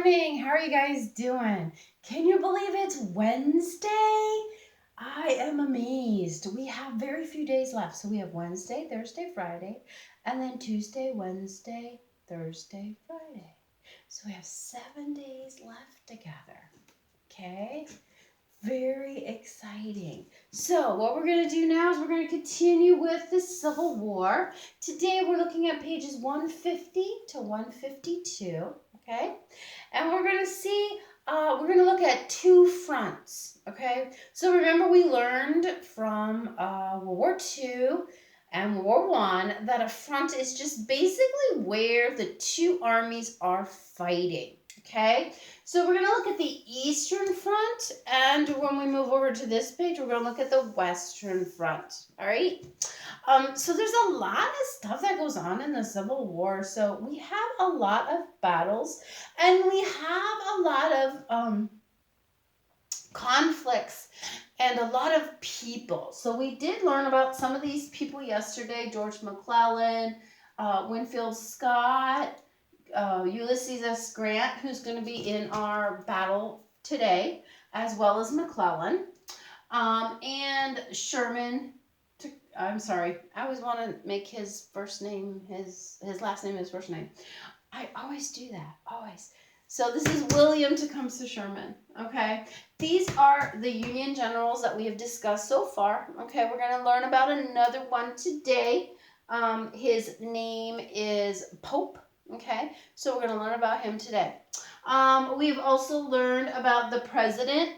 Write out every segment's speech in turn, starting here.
morning. How are you guys doing? Can you believe it's Wednesday? I am amazed. We have very few days left. So we have Wednesday, Thursday, Friday, and then Tuesday, Wednesday, Thursday, Friday. So we have 7 days left together. Okay? Very exciting. So what we're going to do now is we're going to continue with the Civil War. Today we're looking at pages 150 to 152, okay? And we're going to see, we're going to look at two fronts, okay? So remember we learned from World War II and World War I that a front is just basically where the two armies are fighting. Okay, so we're going to look at the Eastern Front, and when we move over to this page, we're going to look at the Western Front, all right? So there's a lot of stuff that goes on in the Civil War, so we have a lot of battles, and we have a lot of conflicts and a lot of people. So we did learn about some of these people yesterday: George McClellan, Winfield Scott, Ulysses S. Grant, who's going to be in our battle today, as well as McClellan, and Sherman. I'm sorry, I always want to make his first name his last name his first name. I always do that, always. So this is William Tecumseh Sherman, okay? These are the Union generals that we have discussed so far, okay? We're going to learn about another one today. His name is Pope. Okay, so we're going to learn about him today. We've also learned about the president,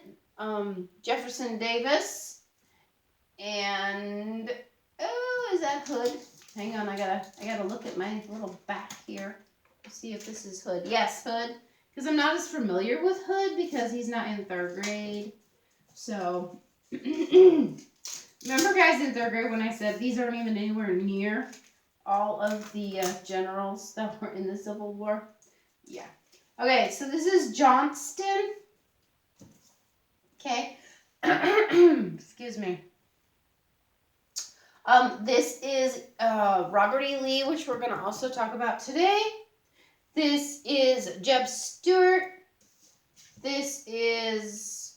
Jefferson Davis, and is that Hood? Hang on, I gotta look at my little back here to see if this is Hood. Yes, Hood, because I'm not as familiar with Hood because he's not in 3rd grade. So remember, guys, in 3rd grade when I said these aren't even anywhere near all of the generals that were in the Civil War? Yeah. Okay, so this is Johnston. Okay. Excuse me. This is Robert E. Lee, which we're going to also talk about today. This is Jeb Stuart. This is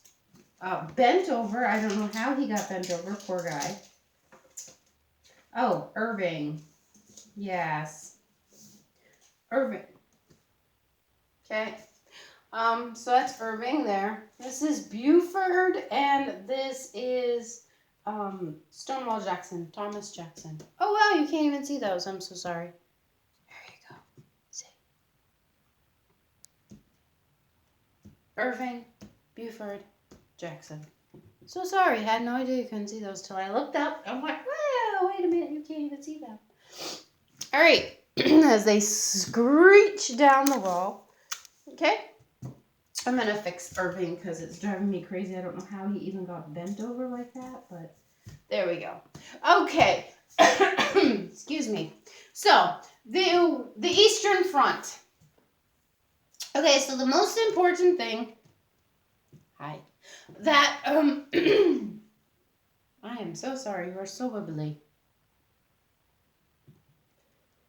bent over. I don't know how he got bent over. Poor guy. Oh, Irving. Yes. Irving. Okay. So that's Irving there. This is Buford, and this is Stonewall Jackson, Thomas Jackson. Oh, wow, you can't even see those. I'm so sorry. There you go. See. Irving, Buford, Jackson. So sorry. I had no idea you couldn't see those till I looked up. I'm like, wow, wait a minute. You can't even see them. All right. As they screech down the wall. Okay. I'm going to fix Irving because it's driving me crazy. I don't know how he even got bent over like that, but there we go. Okay. Excuse me. So, the Eastern Front. Okay, so the most important thing, that, I am so sorry. You are so wibbly.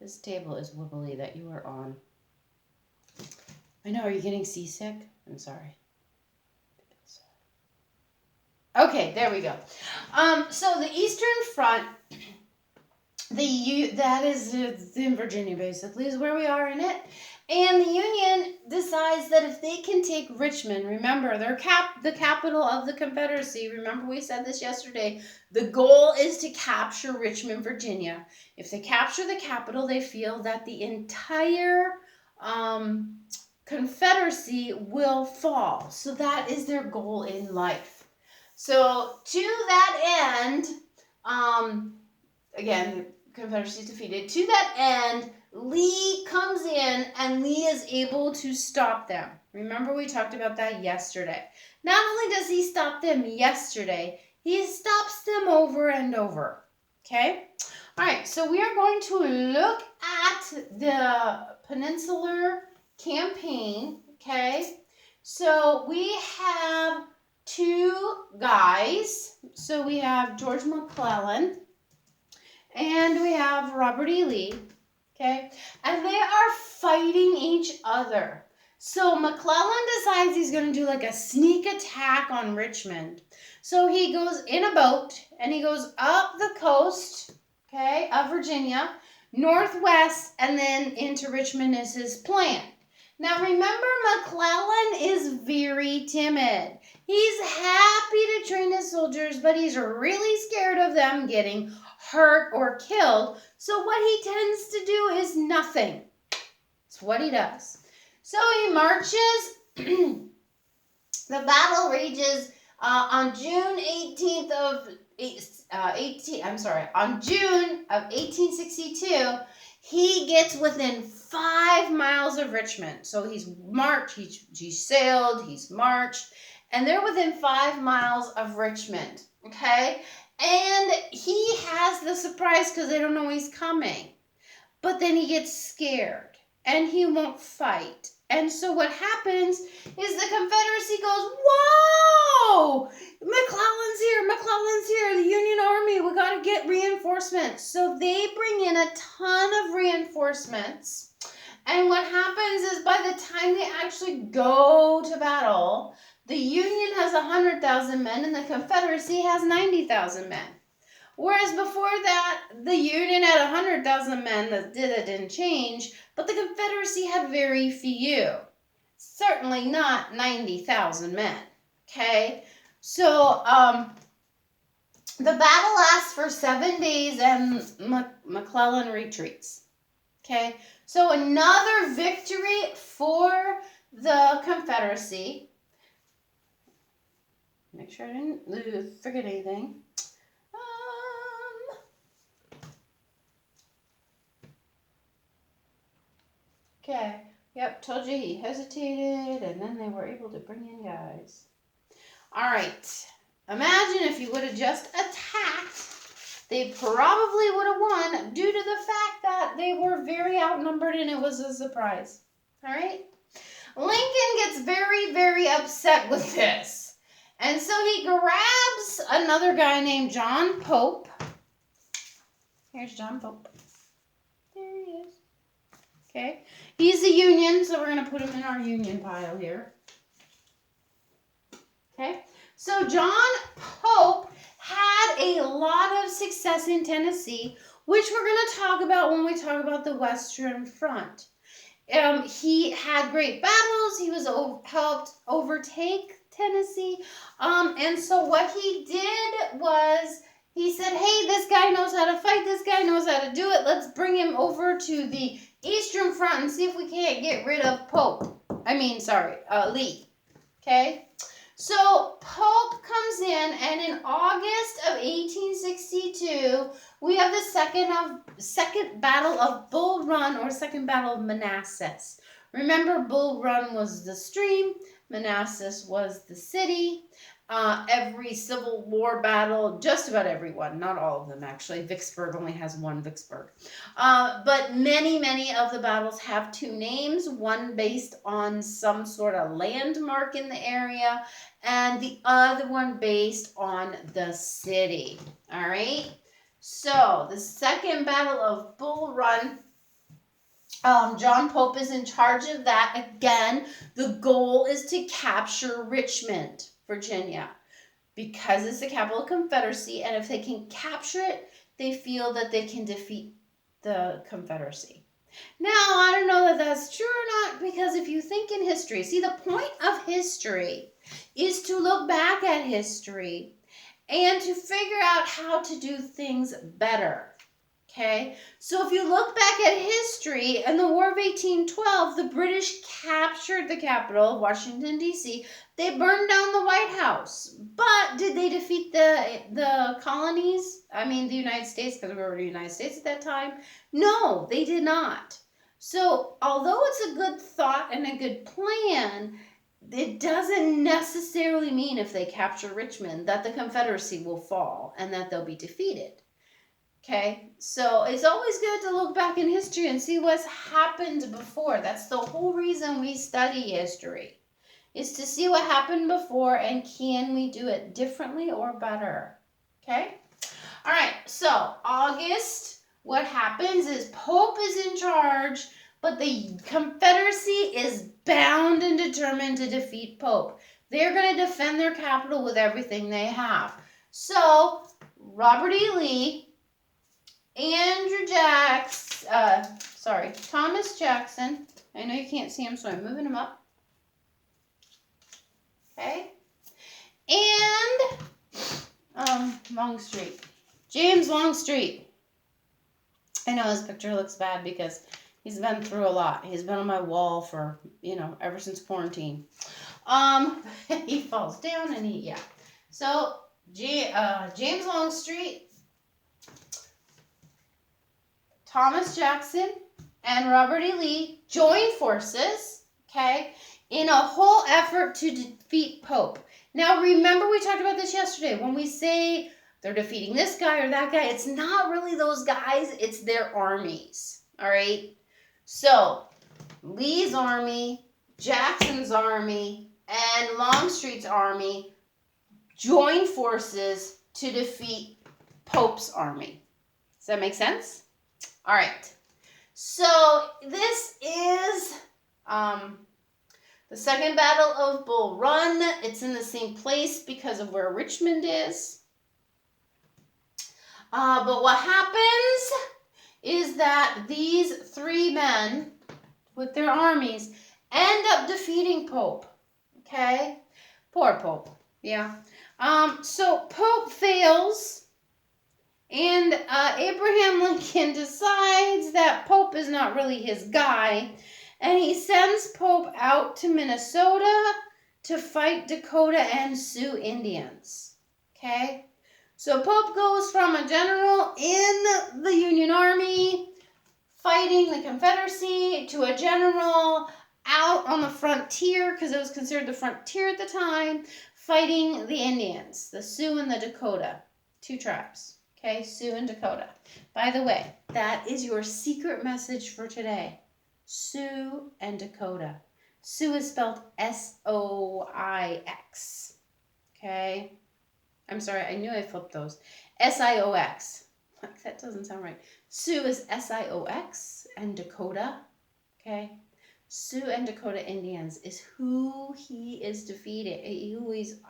This table is wibbly that you are on. I know, are you getting seasick? I'm sorry. Okay, there we go. So the Eastern Front, that is in Virginia basically, is where we are in it. And the Union decides that if they can take Richmond, remember, they're the capital of the Confederacy. Remember, we said this yesterday. The goal is to capture Richmond, Virginia. If they capture the capital, they feel that the entire Confederacy will fall. So that is their goal in life. So to that end, again, Confederacy is defeated. To that end, Lee comes in and Lee is able to stop them. Remember, we talked about that yesterday. Not only does he stop them yesterday, he stops them over and over. Okay? All right, so we are going to look at the Peninsular Campaign. Okay? So we have two guys. So we have George McClellan and we have Robert E. Lee. Okay? And they are fighting each other. So McClellan decides he's going to do like a sneak attack on Richmond. So he goes in a boat and he goes up the coast, okay, of Virginia, northwest, and then into Richmond is his plan. Now remember, McClellan is very timid. He's happy to train his soldiers, but he's really scared of them getting hurt or killed. So what he tends to do is nothing. It's what he does. So he marches. The battle rages on June 18th of on June of 1862. He gets within 5 miles of Richmond. So he's marched, he's sailed, he's marched, and they're within 5 miles of Richmond. Okay, and he has the surprise because they don't know he's coming. But then he gets scared and he won't fight. And so what happens is the Confederacy goes, whoa, McClellan's here, the Union Army, we got to get reinforcements. So they bring in a ton of reinforcements. And what happens is by the time they actually go to battle, the Union has 100,000 men and the Confederacy has 90,000 men. Whereas before that, the Union had 100,000 men. That didn't change, but the Confederacy had very few. Certainly not 90,000 men. Okay, so the battle lasts for 7 days, and McClellan retreats. Okay, so another victory for the Confederacy. Make sure I didn't forget anything. Okay, yep, told you he hesitated, and then they were able to bring in guys. All right, imagine if you would have just attacked, they probably would have won due to the fact that they were very outnumbered and it was a surprise. All right, Lincoln gets very, very upset with this. And so he grabs another guy named John Pope. Here's John Pope. There he is. Okay, he's a Union, so we're going to put him in our Union pile here. Okay, so John Pope had a lot of success in Tennessee, which we're going to talk about when we talk about the Western Front. He had great battles. He was helped overtake Tennessee. And so what he did was he said, hey, this guy knows how to fight. This guy knows how to do it. Let's bring him over to the Eastern Front and see if we can't get rid of Lee. Okay? So Pope comes in, and in August of 1862, we have the second Battle of Bull Run, or Second Battle of Manassas. Remember, Bull Run was the stream, Manassas was the city. Every Civil War battle, just about everyone, not all of them actually. Vicksburg only has one Vicksburg. But many of the battles have two names, one based on some sort of landmark in the area, and the other one based on the city. All right? So, the Second Battle of Bull Run, John Pope is in charge of that. Again, the goal is to capture Richmond, Virginia, because it's the capital of Confederacy, and if they can capture it, they feel that they can defeat the Confederacy. Now, I don't know that that's true or not, because if you think in history, see, the point of history is to look back at history and to figure out how to do things better. Okay, so if you look back at history, in the War of 1812, the British captured the capital, Washington, D.C. They burned down the White House. But did they defeat the colonies? I mean, the United States, because we were the United States at that time? No, they did not. So although it's a good thought and a good plan, it doesn't necessarily mean if they capture Richmond that the Confederacy will fall and that they'll be defeated. Okay, so it's always good to look back in history and see what's happened before. That's the whole reason we study history, is to see what happened before and can we do it differently or better. Okay, all right, so August, what happens is Pope is in charge, but the Confederacy is bound determined to defeat Pope. They're going to defend their capital with everything they have. So, Robert E. Lee, Thomas Jackson. I know you can't see him, so I'm moving him up. Okay. And Longstreet. James Longstreet. I know his picture looks bad because he's been through a lot. He's been on my wall for, ever since quarantine. He falls down and yeah. So, James Longstreet, Thomas Jackson, and Robert E. Lee joined forces, okay, in a whole effort to defeat Pope. Now, remember we talked about this yesterday. When we say they're defeating this guy or that guy, it's not really those guys, it's their armies, all right? So, Lee's army, Jackson's army, and Longstreet's army joined forces to defeat Pope's army. Does that make sense? All right. So, this is the Second Battle of Bull Run. It's in the same place because of where Richmond is. But what happens is that these three men with their armies end up defeating Pope. Okay? Poor Pope. Yeah. So Pope fails, and Abraham Lincoln decides that Pope is not really his guy, and he sends Pope out to Minnesota to fight Dakota and Sioux Indians. Okay? So Pope goes from a general in the Union Army fighting the Confederacy to a general out on the frontier, because it was considered the frontier at the time, fighting the Indians, the Sioux and the Dakota. Two tribes. Okay, Sioux and Dakota. By the way, that is your secret message for today. Sioux and Dakota. Sioux is spelled S-O-I-X. Okay? I'm sorry, I knew I flipped those. S-I-O-X. That doesn't sound right. Sioux is S-I-O-X, and Dakota, okay? Sioux and Dakota Indians is who he is defeated, who he's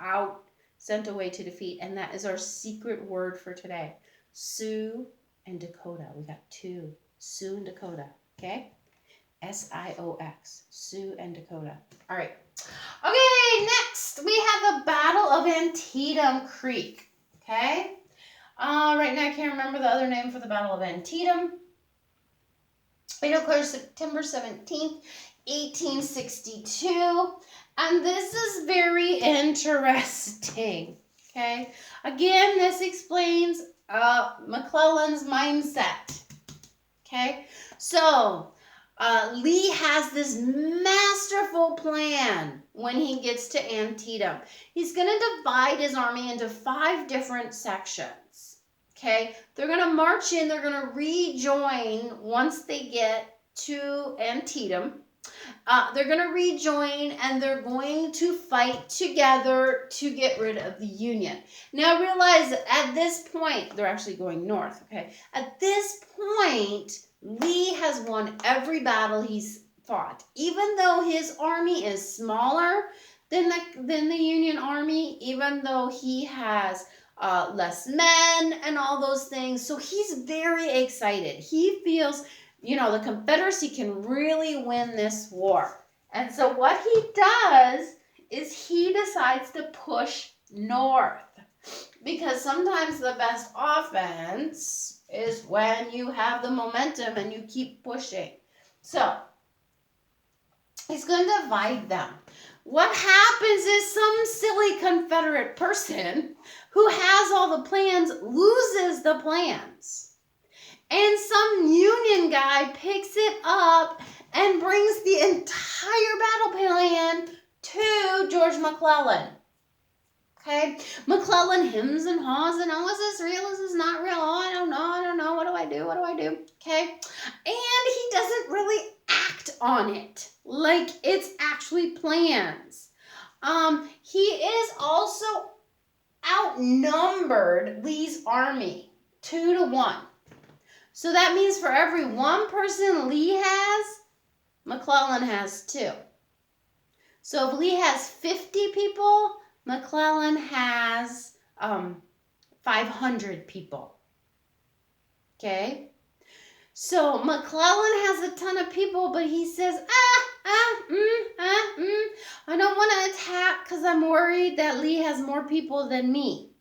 sent away to defeat, and that is our secret word for today. Sioux and Dakota. We got two. Sioux and Dakota, okay? S-I-O-X. Sioux and Dakota. All right. Okay, next we have the Battle of Antietam Creek, okay? Right now I can't remember the other name for the Battle of Antietam. It occurs September 17th, 1862. And this is very interesting, okay? Again, this explains McClellan's mindset, okay? So, Lee has this masterful plan when he gets to Antietam. He's going to divide his army into 5 different sections. Okay, they're going to march in, they're going to rejoin once they get to Antietam. They're going to rejoin and they're going to fight together to get rid of the Union. Now realize that at this point, they're actually going north, okay? At this point, Lee has won every battle he's fought. Even though his army is smaller than the Union Army, even though he has less men and all those things. So he's very excited. He feels, the Confederacy can really win this war. And so what he does is he decides to push north. Because sometimes the best offense is when you have the momentum and you keep pushing. So he's going to divide them. What happens is some silly Confederate person who has all the plans loses the plans. And some Union guy picks it up and brings the entire battle plan to George McClellan. Okay? McClellan hems and haws and, is this real? Is this not real? Oh, I don't know. What do I do? Okay? And he doesn't really act on it like it's actually plans. He is also outnumbered Lee's army 2-1. So that means for every one person Lee has, McClellan has 2. So if Lee has 50 people, McClellan has 500 people. Okay? So McClellan has a ton of people, but he says, I don't want to attack because I'm worried that Lee has more people than me.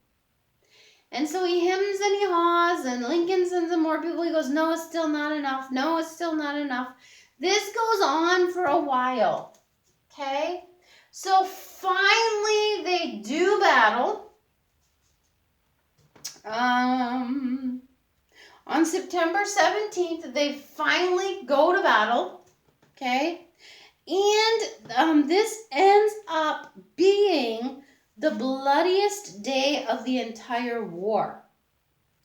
And so he hems and he haws, and Lincoln sends him more people. He goes, no, it's still not enough. No, it's still not enough. This goes on for a while. Okay? So finally they do battle. On September 17th, they finally go to battle. Okay? And this ends up being the bloodiest day of the entire war.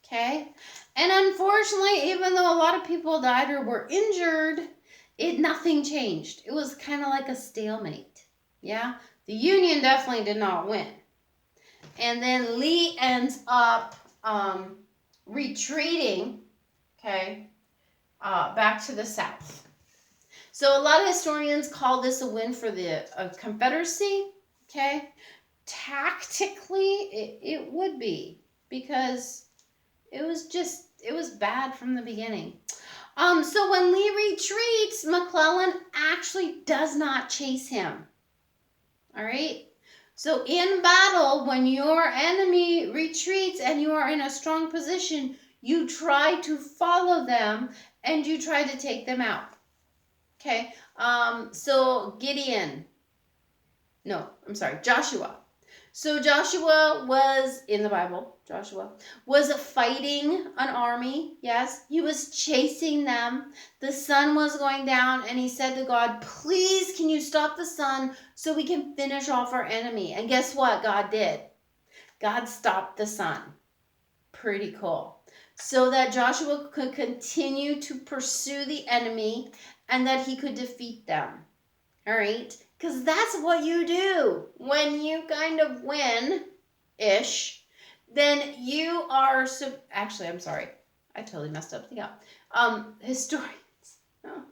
Okay? And unfortunately, even though a lot of people died or were injured, nothing changed. It was kind of like a stalemate. Yeah? The Union definitely did not win. And then Lee ends up retreating, okay, back to the South. So a lot of historians call this a win for the Confederacy, okay? Tactically, it would be, because it was bad from the beginning. So when Lee retreats, McClellan actually does not chase him. All right? So in battle, when your enemy retreats and you are in a strong position, you try to follow them and you try to take them out. Okay? So Joshua. So Joshua was, in the Bible, Joshua was fighting an army, yes. He was chasing them. The sun was going down, and he said to God, please, can you stop the sun so we can finish off our enemy? And guess what God did? God stopped the sun. Pretty cool. So that Joshua could continue to pursue the enemy and that he could defeat them. All right? Because that's what you do when you kind of win-ish. Then you are... Actually, I'm sorry. I totally messed up the up. Historians. Oh.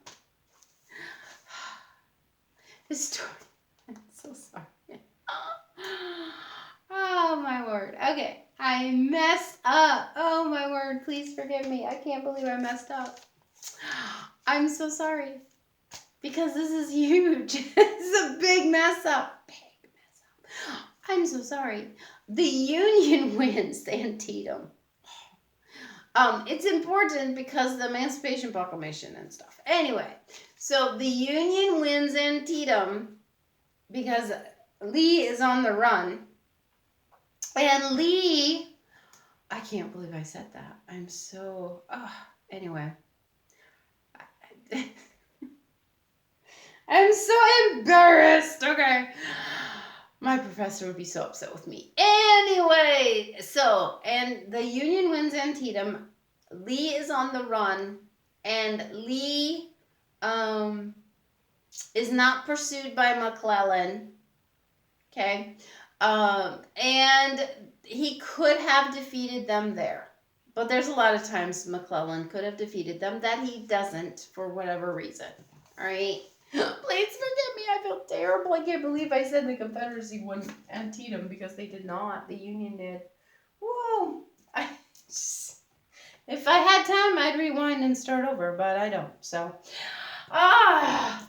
Historians. I'm so sorry. Oh, my word. Okay. I messed up. Oh, my word. Please forgive me. I can't believe I messed up. I'm so sorry. Because this is huge. This is a big mess up. Big mess up. I'm so sorry. The Union wins Antietam. It's important because the Emancipation Proclamation and stuff. Anyway, so the Union wins Antietam because Lee is on the run. And Lee, I can't believe I said that. I'm so, anyway. I'm so embarrassed. Okay. My professor would be so upset with me. Anyway, and the Union wins Antietam. Lee is on the run, and Lee is not pursued by McClellan. Okay. And he could have defeated them there. But there's a lot of times McClellan could have defeated them that he doesn't for whatever reason. All right. Please forgive me. I feel terrible. I can't believe I said the Confederacy won Antietam because they did not. The Union did. Whoa. If I had time, I'd rewind and start over, but I don't. So,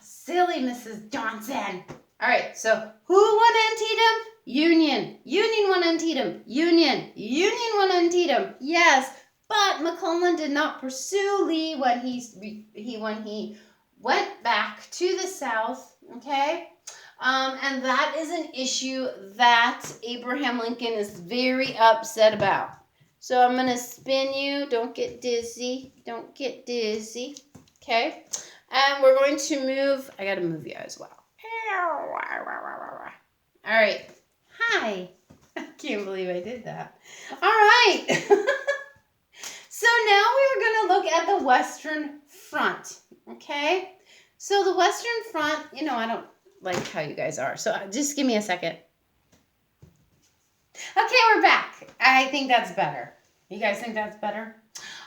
silly Mrs. Johnson. All right. So, who won Antietam? Union. Union won Antietam. Union. Union won Antietam. Yes. But McClellan did not pursue Lee when he went back to the South, okay? And that is an issue that Abraham Lincoln is very upset about. So I'm going to spin you. Don't get dizzy. Don't get dizzy, okay? And we're going to move. I got to move you as well. All right. Hi. I can't believe I did that. All right. So now we're going to look at the Western Front. Okay, so the Western Front, I don't like how you guys are, so just give me a second. Okay, we're back. I think that's better. You guys think that's better?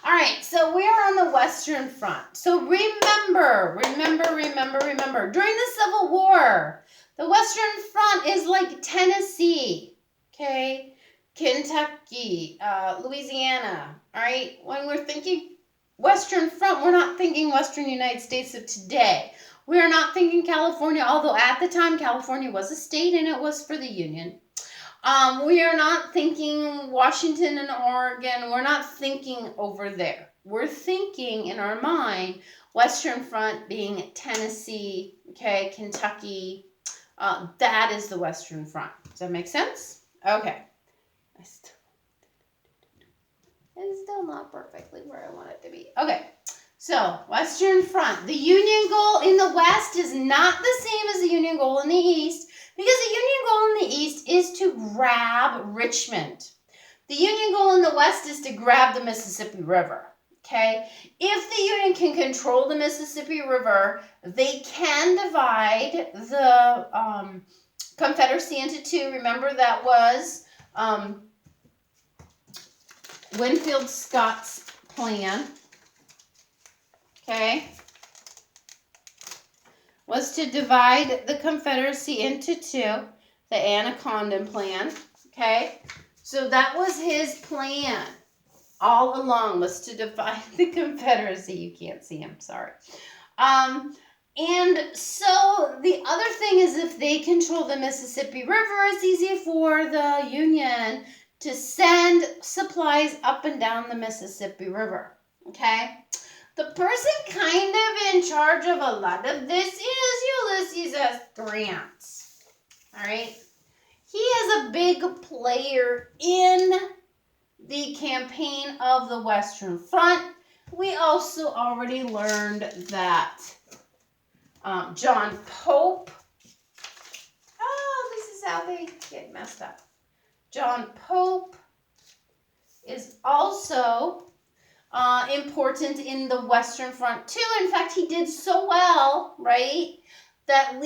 All right, so we're on the Western Front. So remember, during the Civil War, The Western Front is like Tennessee, okay? Kentucky, Louisiana, all right? When we're thinking Western Front, we're not thinking Western United States of today. We are not thinking California, although at the time California was a state and it was for the Union. We are not thinking Washington and Oregon. We're not thinking over there. We're thinking in our mind Western Front being Tennessee, okay, Kentucky. That is the Western Front. Does that make sense? Okay. It's still not perfectly where I want it to be. Okay. So, Western Front. The Union goal in the West is not the same as the Union goal in the East, because the Union goal in the East is to grab Richmond. The Union goal in the West is to grab the Mississippi River. Okay? If the Union can control the Mississippi River, they can divide the Confederacy into two. Remember, that was Winfield Scott's plan. Okay? Was to divide the Confederacy into two, the Anaconda plan, okay? So that was his plan all along, was to divide the Confederacy. You can't see him, sorry. And so the other thing is, if they control the Mississippi River, it's easy for the Union to send supplies up and down the Mississippi River, okay? The person kind of in charge of a lot of this is Ulysses S. Grant. All right. He is a big player in the campaign of the Western Front. We also already learned that John Pope. Oh, this is how they get messed up. John Pope is also important in the Western Front too. In fact, he did so well, right, that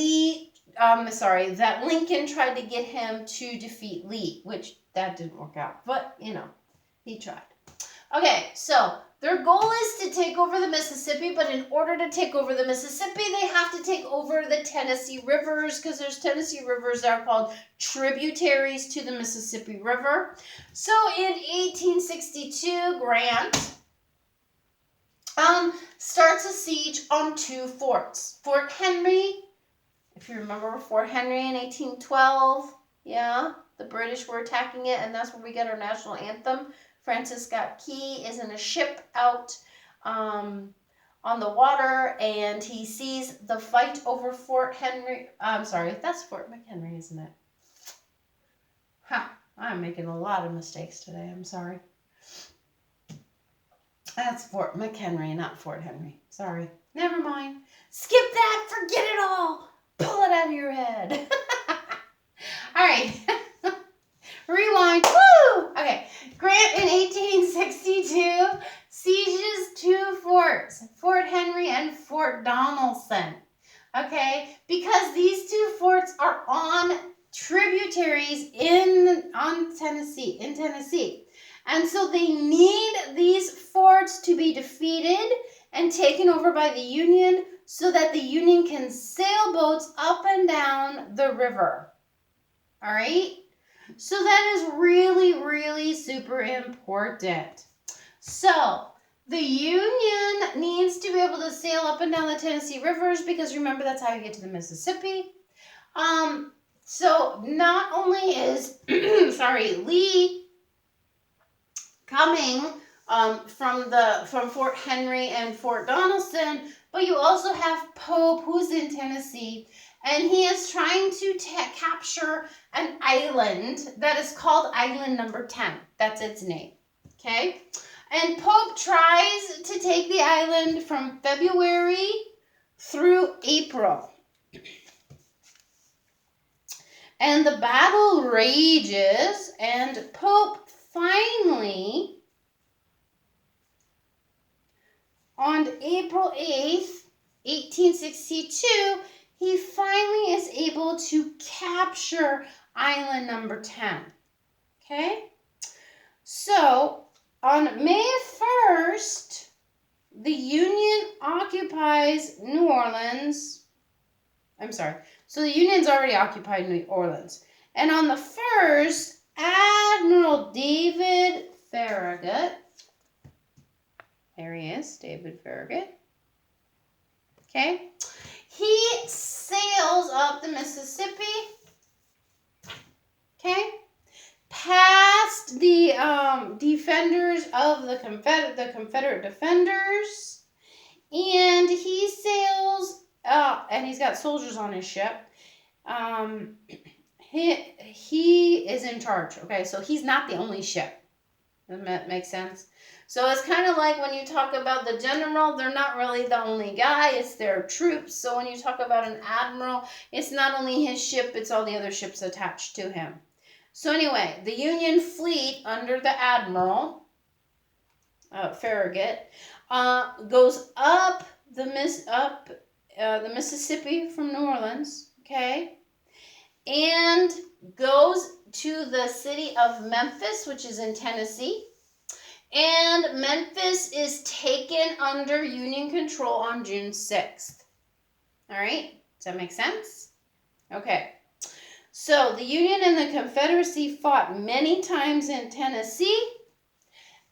that Lincoln tried to get him to defeat Lee, which that didn't work out, but you know, he tried. Okay, so their goal is to take over the Mississippi, but in order to take over the Mississippi, they have to take over the Tennessee rivers, because there's Tennessee rivers that are called tributaries to the Mississippi River. So in 1862, Grant starts a siege on two forts. Fort Henry, if you remember Fort Henry in 1812, yeah, the British were attacking it, and that's where we get our national anthem. Francis Scott Key is in a ship out on the water, and he sees the fight over Fort Henry. I'm sorry, that's Fort McHenry, isn't it? I'm making a lot of mistakes today. I'm sorry. That's Fort McHenry, not Fort Henry. Sorry. Never mind. Skip that. Forget it all. Pull it out of your head. All right. Rewind. Woo! Okay. Grant in 1862 sieges two forts, Fort Henry and Fort Donelson. Okay? Because these two forts are on tributaries in Tennessee. And so they need these forts to be defeated and taken over by the Union so that the Union can sail boats up and down the river. All right? So that is really, really super important. So the Union needs to be able to sail up and down the Tennessee rivers, because remember, that's how you get to the Mississippi. So not only is, Lee coming from Fort Henry and Fort Donelson, but you also have Pope, who's in Tennessee, and he is trying to capture an island that is called Island Number 10. That's its name, okay? And Pope tries to take the island from February through April. And the battle rages, and Pope finally, on April 8th, 1862, he finally is able to capture Island Number 10. Okay? So, on May 1st, the Union occupies New Orleans. I'm sorry. So the Union's already occupied New Orleans. And on the 1st, Admiral David Farragut, there he is, David Farragut, okay, he sails up the Mississippi, okay, past the defenders of the Confederate defenders, and he sails, and he's got soldiers on his ship. He is in charge, okay, so he's not the only ship. Does that make sense? So it's kind of like when you talk about the general, they're not really the only guy, it's their troops. So when you talk about an admiral, it's not only his ship, it's all the other ships attached to him. So anyway, the Union fleet under the admiral, Farragut, goes up the Mississippi from New Orleans, okay, and goes to the city of Memphis, which is in Tennessee. And Memphis is taken under Union control on June 6th. All right? Does that make sense? Okay. So the Union and the Confederacy fought many times in Tennessee,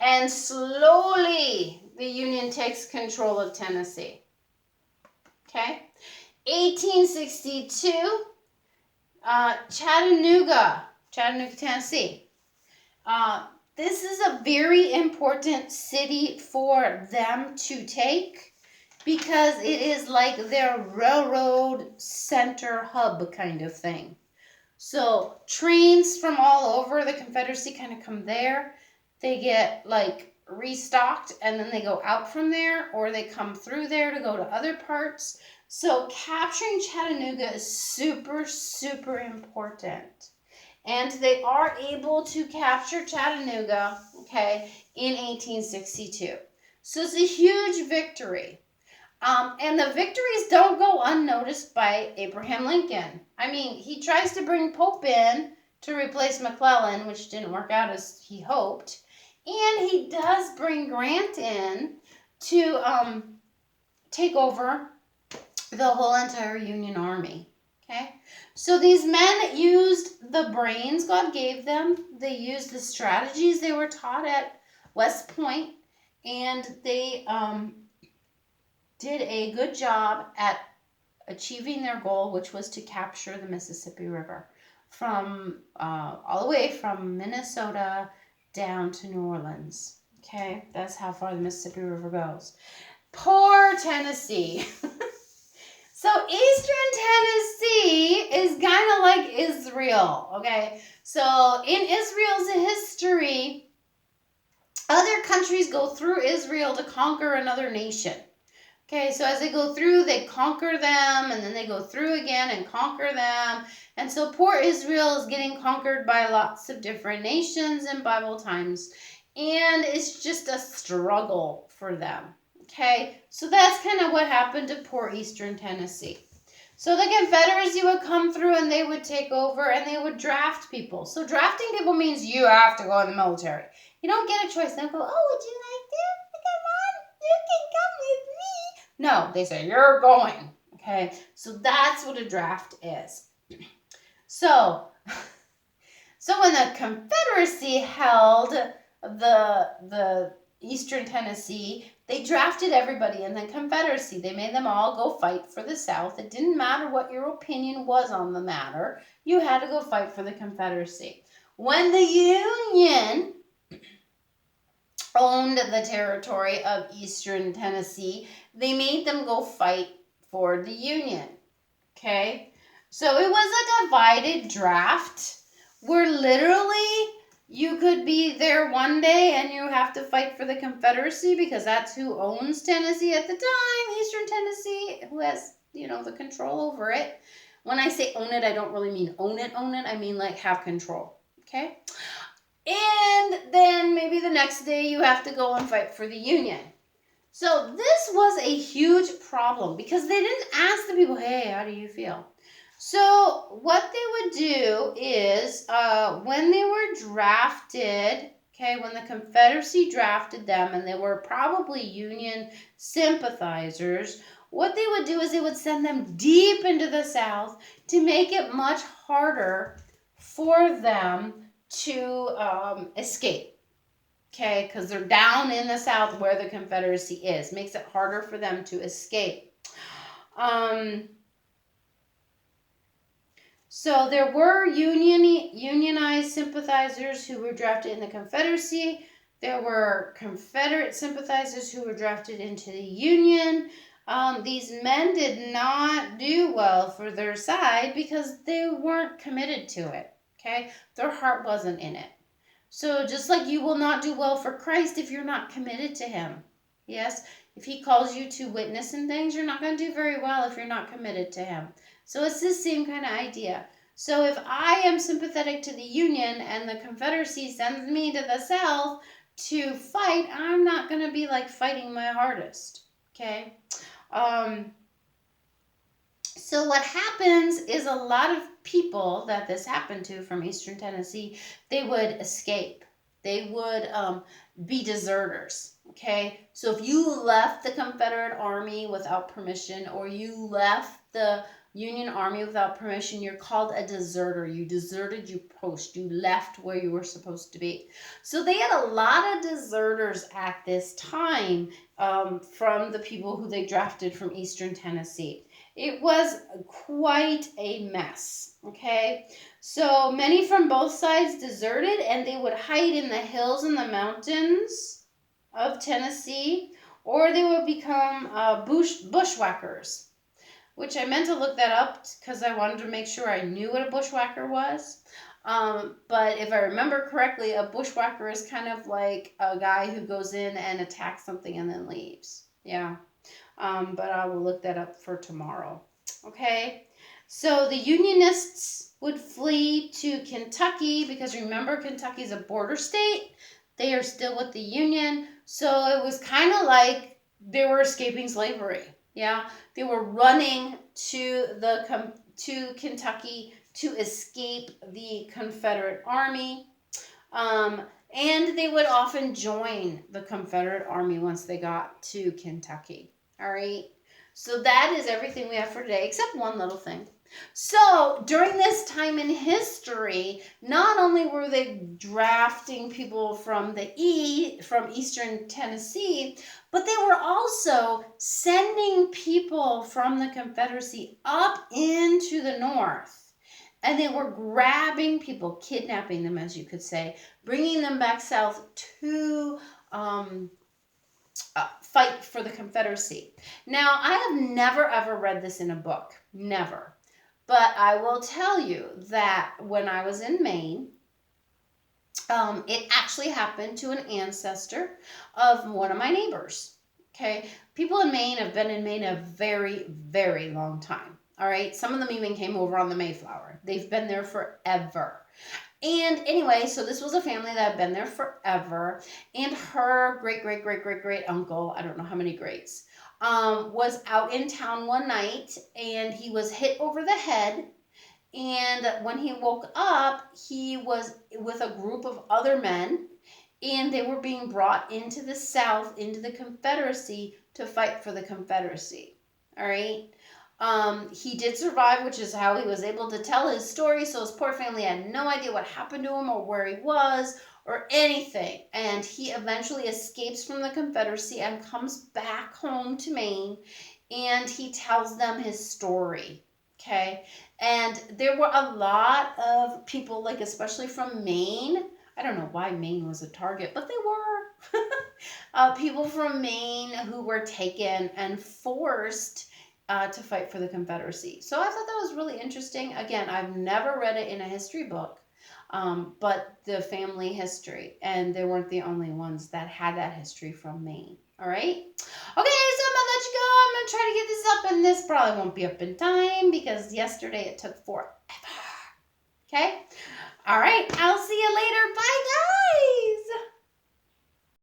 and slowly the Union takes control of Tennessee. Okay? 1862, Chattanooga, Tennessee. This is a very important city for them to take because it is like their railroad center hub kind of thing. So trains from all over the Confederacy kind of come there. They get like restocked and then they go out from there, or they come through there to go to other parts. So capturing Chattanooga is super, super important. And they are able to capture Chattanooga, okay, in 1862. So it's a huge victory. And the victories don't go unnoticed by Abraham Lincoln. I mean, he tries to bring Pope in to replace McClellan, which didn't work out as he hoped. And he does bring Grant in to take over the whole entire Union Army. Okay, so these men used the brains God gave them. They used the strategies they were taught at West Point, and they did a good job at achieving their goal, which was to capture the Mississippi River from all the way from Minnesota down to New Orleans. Okay, that's how far the Mississippi River goes. Poor Tennessee. So Eastern Tennessee is kind of like Israel, okay? So in Israel's history, other countries go through Israel to conquer another nation. Okay, so as they go through, they conquer them, and then they go through again and conquer them. And so poor Israel is getting conquered by lots of different nations in Bible times. And it's just a struggle for them. Okay, so that's kind of what happened to poor Eastern Tennessee. So the Confederacy would come through and they would take over and they would draft people. So drafting people means you have to go in the military. You don't get a choice. They don't go, oh, would you like to? Come on, you can come with me. No, they say, you're going. Okay, so that's what a draft is. So when the Confederacy held the Eastern Tennessee, they drafted everybody in the Confederacy. They made them all go fight for the South. It didn't matter what your opinion was on the matter. You had to go fight for the Confederacy. When the Union owned the territory of Eastern Tennessee, they made them go fight for the Union. Okay? So it was a divided draft where literally you could be there one day and you have to fight for the Confederacy because that's who owns Tennessee at the time, Eastern Tennessee, who has, the control over it. When I say own it, I don't really mean own it. I mean like have control, okay? And then maybe the next day you have to go and fight for the Union. So this was a huge problem because they didn't ask the people, hey, how do you feel? So what they would do is when they were drafted, okay, when the Confederacy drafted them, and they were probably Union sympathizers, what they would do is they would send them deep into the South to make it much harder for them to escape. Okay, because they're down in the South where the Confederacy is. Makes it harder for them to escape. So there were unionized sympathizers who were drafted in the Confederacy. There were Confederate sympathizers who were drafted into the Union. These men did not do well for their side because they weren't committed to it. Okay, their heart wasn't in it. So just like you will not do well for Christ if you're not committed to him. Yes, if he calls you to witness and things, you're not going to do very well if you're not committed to him. So it's the same kind of idea. So if I am sympathetic to the Union and the Confederacy sends me to the South to fight, I'm not going to be like fighting my hardest. Okay? So what happens is a lot of people that this happened to from Eastern Tennessee, they would escape. They would be deserters, okay? So if you left the Confederate Army without permission or you left the Union Army without permission, you're called a deserter. You deserted your post. You left where you were supposed to be. So they had a lot of deserters at this time from the people who they drafted from Eastern Tennessee. It was quite a mess, okay? So many from both sides deserted, and they would hide in the hills and the mountains of Tennessee, or they would become bushwhackers, which I meant to look that up because I wanted to make sure I knew what a bushwhacker was. But if I remember correctly, a bushwhacker is kind of like a guy who goes in and attacks something and then leaves. Yeah. But I will look that up for tomorrow. Okay, so the Unionists would flee to Kentucky because remember, Kentucky is a border state. They are still with the Union. So it was kind of like they were escaping slavery. Yeah, they were running to Kentucky to escape the Confederate Army. And they would often join the Confederate Army once they got to Kentucky. All right, so that is everything we have for today, except one little thing. So during this time in history, not only were they drafting people from Eastern Tennessee, but they were also sending people from the Confederacy up into the North. And they were grabbing people, kidnapping them, as you could say, bringing them back south to fight for the Confederacy. Now, I have never ever read this in a book, never. But I will tell you that when I was in Maine, it actually happened to an ancestor of one of my neighbors. Okay, people in Maine have been in Maine a very, very long time. All right, some of them even came over on the Mayflower. They've been there forever. And anyway, so this was a family that had been there forever, and her great uncle, I don't know how many greats, was out in town one night, and he was hit over the head, and when he woke up, he was with a group of other men, and they were being brought into the South, into the Confederacy, to fight for the Confederacy. All right? He did survive, which is how he was able to tell his story. So his poor family had no idea what happened to him or where he was or anything. And he eventually escapes from the Confederacy and comes back home to Maine, and he tells them his story. Okay. And there were a lot of people, like especially from Maine. I don't know why Maine was a target, but they were. People from Maine who were taken and forced to fight for the Confederacy. So I thought that was really interesting. Again, I've never read it in a history book, but the family history, and they weren't the only ones that had that history from Maine. All right? Okay, so I'm going to let you go. I'm going to try to get this up, and this probably won't be up in time because yesterday it took forever. Okay? All right, I'll see you later. Bye, guys.